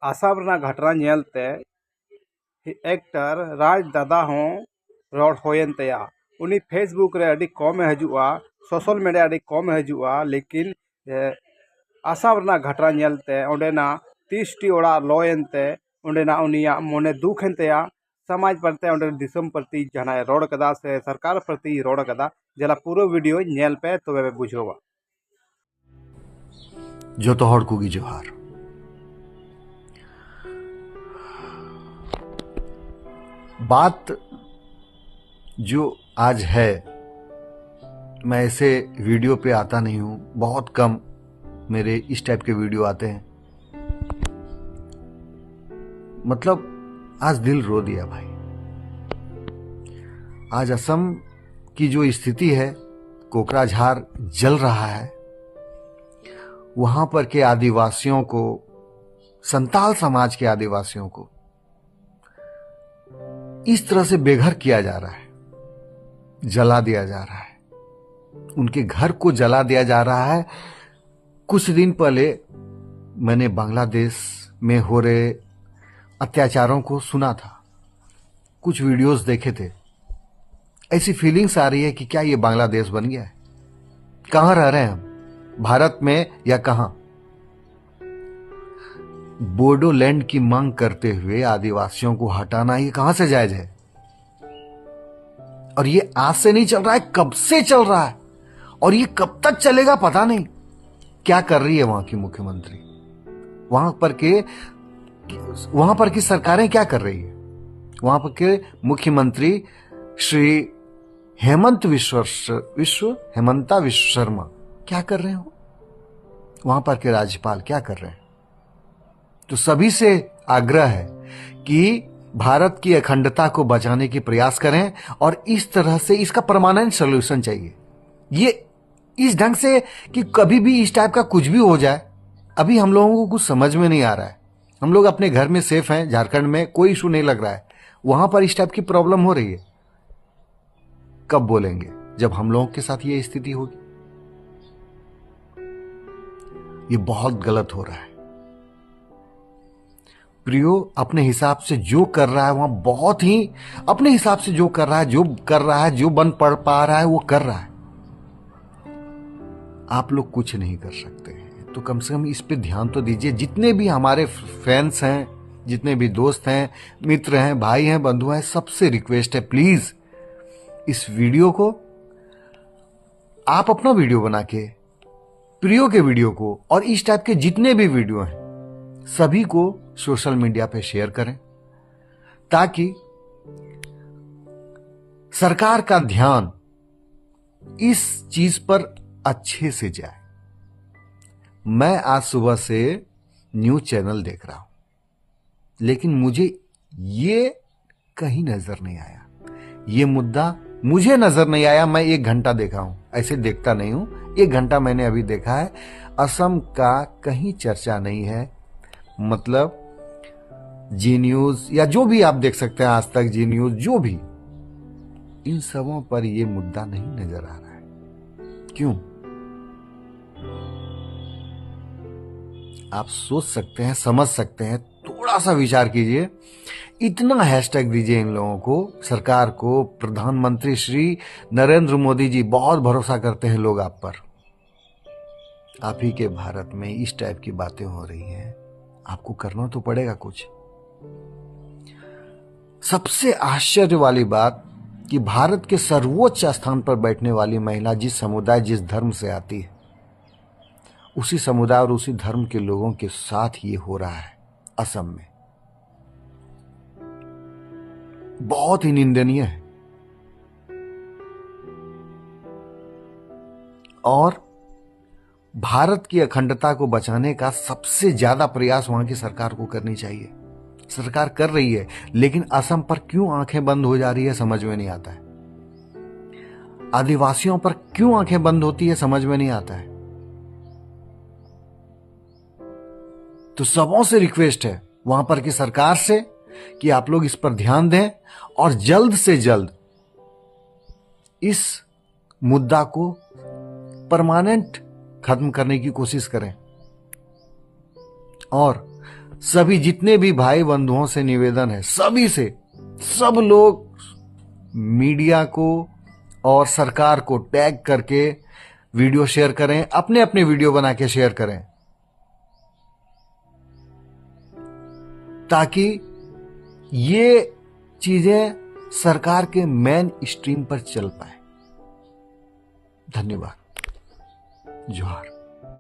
आसाम रना घटना नेलते एक्टर राज दादा हों रॉड होयन तया उनी फेसबुक रे अडी कम हजुआ सोशल मीडिया अडी कम हजुआ लेकिन आसाम रना घटना नेलते ओंडेना 30 टी ओड़ा लॉयनते ओंडेना उनिया मोने दुख तया समाज प्रति ओंडे दिसम प्रति जहां रोड कदा से सरकार प्रति रोड कदा जला पूरा वीडियो नेल पे तबे बुझोवा जो हड़ कुगी जोहार बात जो आज है, मैं ऐसे वीडियो पे आता नहीं हूं, बहुत कम मेरे इस टाइप के वीडियो आते हैं। मतलब आज दिल रो दिया भाई। आज असम की जो स्थिति है, कोकराझार जल रहा है, वहां पर के आदिवासियों को, संताल समाज के आदिवासियों को इस तरह से बेघर किया जा रहा है, जला दिया जा रहा है, उनके घर को जला दिया जा रहा है। कुछ दिन पहले मैंने बांग्लादेश में हो रहे अत्याचारों को सुना था, कुछ वीडियोस देखे थे। ऐसी फीलिंग्स आ रही है कि क्या ये बांग्लादेश बन गया है? कहां रह रहे हैं हम, भारत में या कहां? बोडोलैंड की मांग करते हुए आदिवासियों को हटाना ये कहां से जायज है? और ये आज से नहीं चल रहा है, कब से चल रहा है, और ये कब तक चलेगा पता नहीं। क्या कर रही है वहां की मुख्यमंत्री, वहां पर की सरकारें क्या कर रही है? वहां पर के मुख्यमंत्री श्री हेमंता विश्व शर्मा क्या कर रहे हो? वहां पर के राज्यपाल क्या कर रहे हैं? तो सभी से आग्रह है कि भारत की अखंडता को बचाने की प्रयास करें, और इस तरह से इसका परमानेंट सॉल्यूशन चाहिए। ये इस ढंग से कि कभी भी इस टाइप का कुछ भी हो जाए, अभी हम लोगों को कुछ समझ में नहीं आ रहा है। हम लोग अपने घर में सेफ हैं, झारखंड में कोई इशू नहीं लग रहा है, वहां पर इस टाइप की प्रॉब्लम हो रही है। कब बोलेंगे जब हम लोगों के साथ ये स्थिति होगी? ये बहुत गलत हो रहा है। प्रियो अपने हिसाब से जो कर रहा है, वहां बहुत ही अपने हिसाब से जो कर रहा है, जो बन पढ़ पा रहा है वो कर रहा है। आप लोग कुछ नहीं कर सकते हैं, तो कम से कम इस पे ध्यान तो दीजिए। जितने भी हमारे फैंस हैं, जितने भी दोस्त हैं, मित्र हैं, भाई हैं, बंधु हैं, सबसे रिक्वेस्ट है, प्लीज इस वीडियो को आप अपना वीडियो बना के, प्रियो के वीडियो को और इस टाइप के जितने भी वीडियो हैं सभी को सोशल मीडिया पे शेयर करें, ताकि सरकार का ध्यान इस चीज पर अच्छे से जाए। मैं आज सुबह से न्यूज चैनल देख रहा हूं, लेकिन मुझे ये कहीं नजर नहीं आया, ये मुद्दा मुझे नजर नहीं आया। मैं 1 घंटा देखा हूं, ऐसे देखता नहीं हूं, 1 घंटा मैंने अभी देखा है। असम का कहीं चर्चा नहीं है। मतलब जी न्यूज या जो भी आप देख सकते हैं, आज तक, जी न्यूज, जो भी, इन सबों पर यह मुद्दा नहीं नजर आ रहा है। क्यों? आप सोच सकते हैं, समझ सकते हैं, थोड़ा सा विचार कीजिए। इतना हैशटैग दीजिए इन लोगों को, सरकार को। प्रधानमंत्री श्री नरेंद्र मोदी जी, बहुत भरोसा करते हैं लोग आप पर। आप ही के भारत में इस टाइप की बातें हो रही हैं, आपको करना तो पड़ेगा कुछ। सबसे आश्चर्य वाली बात कि भारत के सर्वोच्च स्थान पर बैठने वाली महिला जिस समुदाय, जिस धर्म से आती है, उसी समुदाय और उसी धर्म के लोगों के साथ ये हो रहा है असम में। बहुत ही निंदनीय है। और भारत की अखंडता को बचाने का सबसे ज्यादा प्रयास वहां की सरकार को करनी चाहिए। सरकार कर रही है, लेकिन असम पर क्यों आंखें बंद हो जा रही है समझ में नहीं आता है। आदिवासियों पर क्यों आंखें बंद होती है समझ में नहीं आता है। तो सबों से रिक्वेस्ट है वहां पर की सरकार से कि आप लोग इस पर ध्यान दें और जल्द से जल्द इस मुद्दा को परमानेंट खत्म करने की कोशिश करें। और सभी जितने भी भाई बंधुओं से निवेदन है, सभी से, सब लोग मीडिया को और सरकार को टैग करके वीडियो शेयर करें, अपने अपने वीडियो बना के शेयर करें, ताकि ये चीजें सरकार के मेन स्ट्रीम पर चल पाए। धन्यवाद। जोहार।